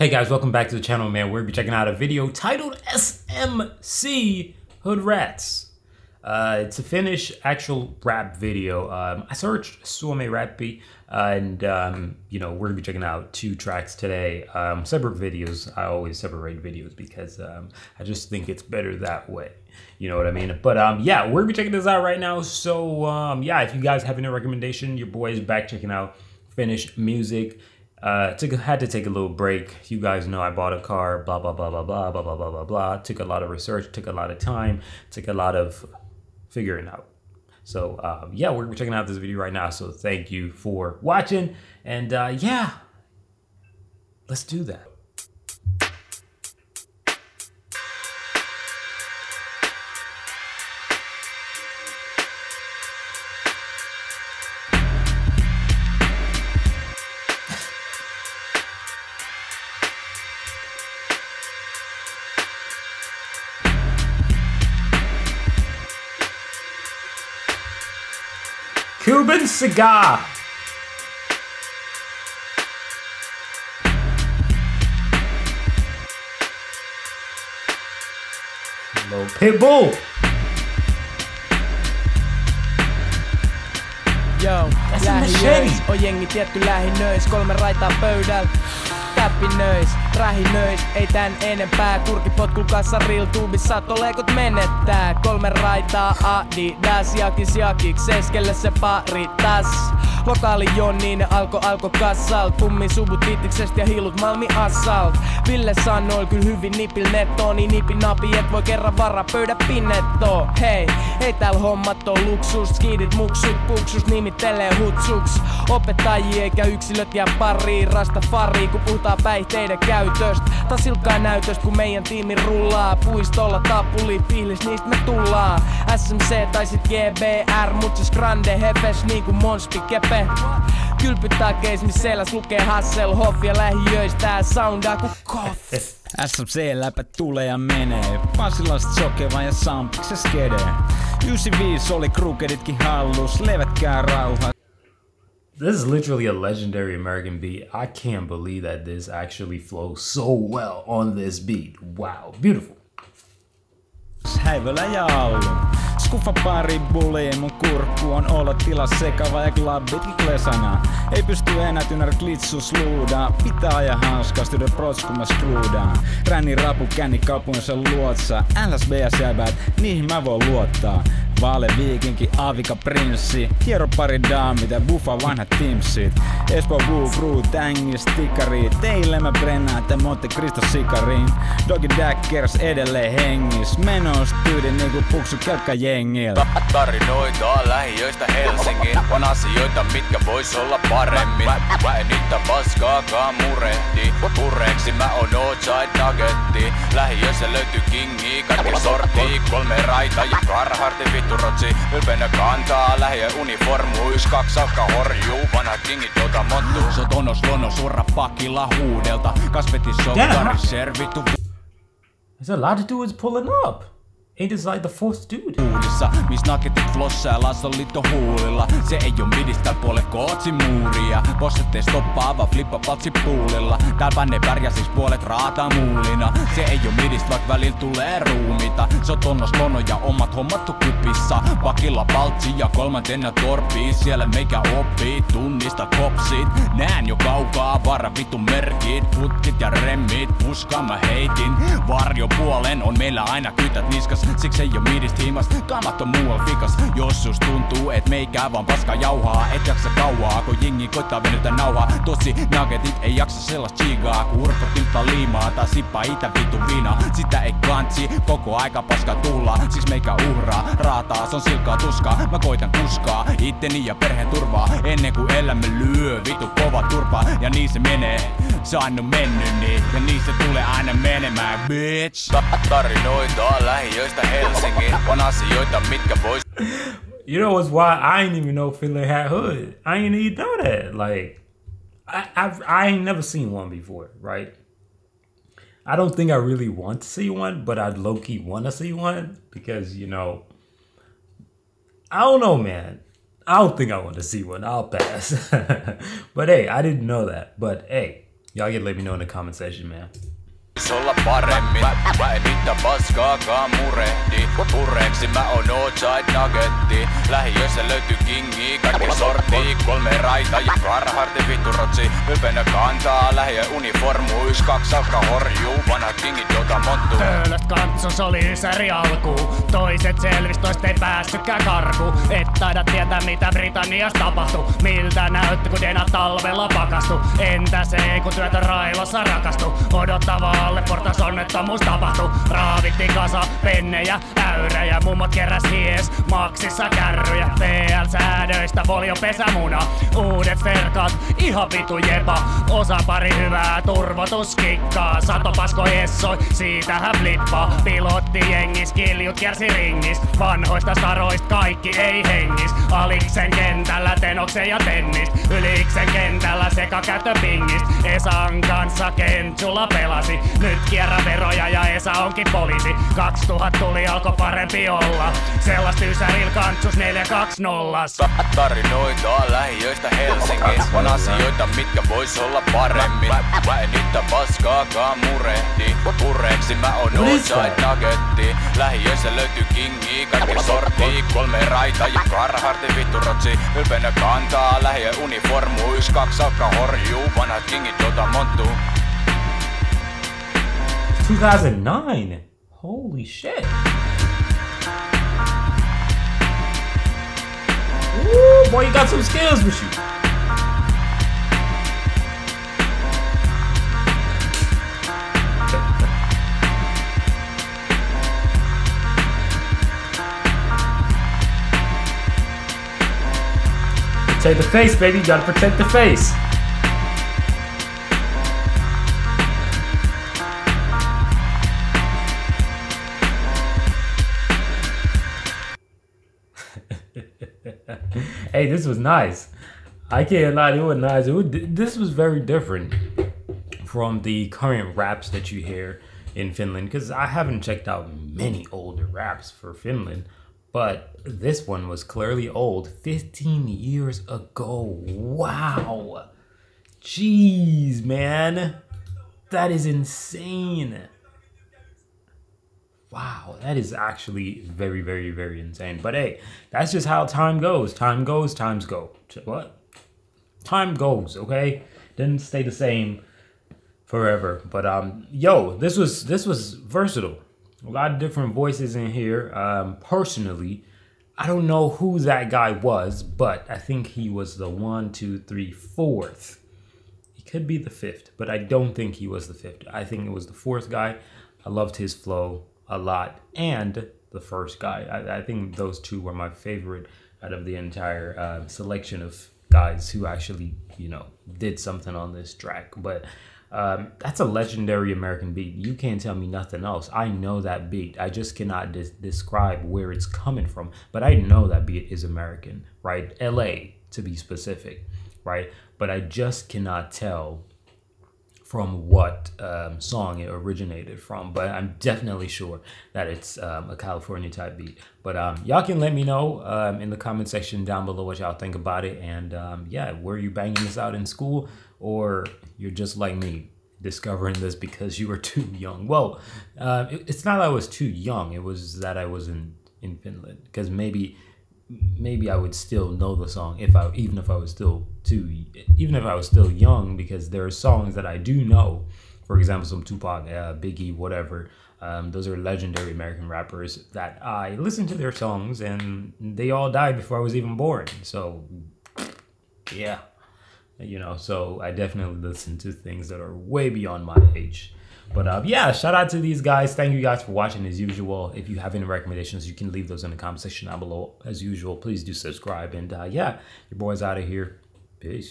Hey guys, welcome back to the channel, man. We're gonna be checking out a video titled SMC Hood Rats. It's a Finnish actual rap video. I searched Suomi Rappi, and we're gonna be checking out two tracks today. Separate videos. I always separate videos because I just think it's better that way. You know what I mean? But yeah, we're gonna be checking this out right now. So yeah, if you guys have any recommendation, your boy is back checking out Finnish music. Had to take a little break. You guys know I bought a car, blah, blah, blah, blah, blah, blah, blah, blah, blah, blah. Took a lot of research, took a lot of time, took a lot of figuring out. So yeah, we're checking out this video right now. So thank you for watching. And yeah, let's do that. Cuban cigar. Hello, Pitbull. Joo, lähiöis, on jengi tietty lähinöis, 3 raitaa pöydällä. Täppinöis, rähinöis, ei tän enempää. Kurkipotkul kassaril tuubissa tolekot menettää. 3 raitaa Adidas, jakis jakiks, seskelle se pari tass. Lokaali Jonninen alko kassalt. Pummi subut titiksestä ja hiilut Malmi assalt. Ville sanoi kyl hyvin nipil netto, niin nipi napi et voi kerran varra pöydä pinnetto. Hei, ei tääl hommat on luksus. Skidit muksut, puksus, nimittelee hutsuks. Opettajia eikä yksilöt jää pariin. Rastafari kun puhutaan päihteiden käytöstä. Taas silkkaa näytöstä kun meidän tiimi rullaa. Puistolla tapuli, pihlis niistä me tullaan. SMC tai sit GBR, mutsis grande hefes niinku Monspi Kepe. Kylpyttää keis, miss seläs lukee Hasselhoff ja lähiöis tää soundaa ku koff. SMC-läpät tulee ja menee, Pasilasta sokeva ja Sampiksen skede. 95 oli krukeditkin hallus, levätkää rauha. This is literally a legendary American beat. I can't believe that this actually flows so well on this beat. Wow, beautiful. Häivölä ja aulu. Skuffa pari bulliin, mun kurkku on olla tila sekava ja glabbitkin klesana. Ei pysty enää tynär glitsus luudaa. Pitää ajaa hauskaa, studio prots kun mä skruudaan. Ränni rapu känni kaupunsa luotsa. LSBS jäbät, niihin mä voin luottaa. Vaale viikinki, Avika prinssi. Hiero pari daamit ja buffa vanhat timsit. Espo Boo Crew, tängis, tikkarit. Teille mä brennään tän Monte Cristo sikariin. Doggy Dackers edelleen hengis. Menos tyydi niinku puksu kelkkajengil. Tarinoita lähiöistä Helsingin. On asioita mitkä vois olla paremmin. Mä en niitä paskaakaan murehdi. Pureeksi mä oon outside nuggetti. Lähiössä löytyy kingi, kaikki sortii. 3 raita ja Carhartti vittu rotsi. Ylpeänä kantaa lähiö uniformu. 1-2 saukka horjuu, vanha kingi jota monttuu. Sot onos lono surra pakilla huudelta. Kasvetin sokkari servitu. There's a lot of dudes pulling up. Ain't this like the fourth dude? Uudissa, mis naketit flossaa ja lasolito huulilla. Se ei oo midistä puole kootsi muuria. Bossetteen stoppaava flippa patsi puulilla. Tääl ne pärjäsis puolet raata muulina. Se ei oo midistä vaik välillä tulee ruumita. Sot onnos lono ja omat hommattu kupissa. Pakilla paltsi ja 3 torpii. Siellä meikä oppii, tunnista kopsit. Nään jo kaukaa, vara vittu merkit. Putkit ja remmit, puskaan mä heitin. Varjopuolen on meillä aina kytät niskas. Siksi ei oo midist himas, kamat on muual fikas. Jos sus tuntuu, et meikää vaan paska jauhaa. Et jaksa kauaa, kun jengi koittaa venytä nauhaa. Tosi nuggetit ei jaksa sellast chigaa. Kun urpo tilttaa liimaa tai sippaa itä vittu viinaa. Sitä ei kantsi, koko aika paska tuhlaa. Siksi meikä uhraa, raataa, se on silkkaa tuskaa. Mä koitan kuskaa, itteni ja perheen turvaa. Ennen kuin elämä lyö, vittu kova turpaa. Ja niin se menee, se on aina mennyt niin. Ja niin se tulee aina menemään, bitch. Tarinoita lähiöistä Helsingin. On asioita mitkä vois. You know what's why I ain't even know Finland had hood. I ain't even know that. Like, I ain't never seen one before, right? I don't think I really want to see one, but I'd low-key want to see one because, you know, I don't know, man. I don't think I want to see one. I'll pass. But hey, I didn't know that. But hey, Y'all can let me know in the comment section, man. Olla paremmin, mä en niitä paskaakaan murehdi. Pureeksi mä oon outside nuggetti. Lähiössä löytyy kingi, kaikki sortii. 3 raita ja Carharttin vitturotsi. Ylpeänä kantaa lähiö uniformuis. 2 alkaa horjuu, vanhat kingit jota monttuu. Töölöst kantsus oli ysäri alkuun. Toiset selvis, toista ei päästykään karkuun. Et taida tietää mitä Britanniassa tapahtui. Miltä näytti kun Dena talvella pakastu. Entä se kun työtä railossa rakastu. Odottavaa alle portas onnettomuus tapahtui. Raavittiin kasa pennejä, äyrejä. Mummot keräs hies, maksissa kärryjä. PL-säädöistä folio pesämuna. Uudet ferkat, ihan vitu jepa. Osa pari hyvää turvotuskikkaa. Satopasko essoi, siitähän flippaa. Pilotti jengis, kiljut kiersi ringis. Vanhoista staroista kaikki ei hengis. Aliksen kentällä Tenoksen ja tennis. Yliksen kentällä sekakäyttöpingis. Esan kanssa Kentsulla pelasi. Nyt kierrä veroja ja Esa onkin poliisi. 2000 tuli alko parempi olla. Sellaista ysäril kantsus 420. Tarinoita lähiöistä Helsingissä. On asioita mitkä vois olla paremmin. Mä en niitä paskaakaan murehdi. Pureeksi mä oon outside nuggetti. Lähiössä löytyy kingi, kaikki sortii. 3 raita ja Carharttin vitturotsi. Ylpeänä kantaa lähiö uniformuis. 2 alkaa horjuu, vanhat kingit jota monttuu. 2009. Holy shit. Woo, boy, you got some skills with you. Protect the face, baby. You gotta protect the face. Hey, this was nice. I can't lie, it was nice. This was very different from the current raps that you hear in Finland, because I haven't checked out many older raps for Finland, but this one was clearly old, 15 years ago. Wow. Jeez, man. That is insane. Wow, that is actually very, very, very insane. But hey, that's just how time goes. Time goes, times go. What? Time goes, okay? Didn't stay the same forever. But yo, this was versatile. A lot of different voices in here. Personally, I don't know who that guy was, but I think he was the 1, 2, 3, 4th. He could be the 5th, but I don't think he was the 5th. I think it was the 4th guy. I loved his flow a lot, and the first guy. I think those two were my favorite out of the entire selection of guys who actually, you know, did something on this track. But that's a legendary American beat. You can't tell me nothing else. I know that beat. I just cannot describe where it's coming from, but I know that beat is American, right? LA to be specific, right? But I just cannot tell from what song it originated from, but I'm definitely sure that it's a California type beat. But y'all can let me know in the comment section down below what y'all think about it, and yeah, were you banging this out in school, or you're just like me discovering this because you were too young? Well, it's not that I was too young, it was that I was in Finland, because maybe I would still know the song even if I was still young, because there are songs that I do know. For example, some Tupac, Biggie, whatever. Those are legendary American rappers that I listened to their songs, and they all died before I was even born. So yeah, you know, so I definitely listen to things that are way beyond my age. But yeah, shout out to these guys. Thank you guys for watching as usual. If you have any recommendations, you can leave those in the comment section down below. As usual, please do subscribe. And yeah, your boy's out of here. Peace.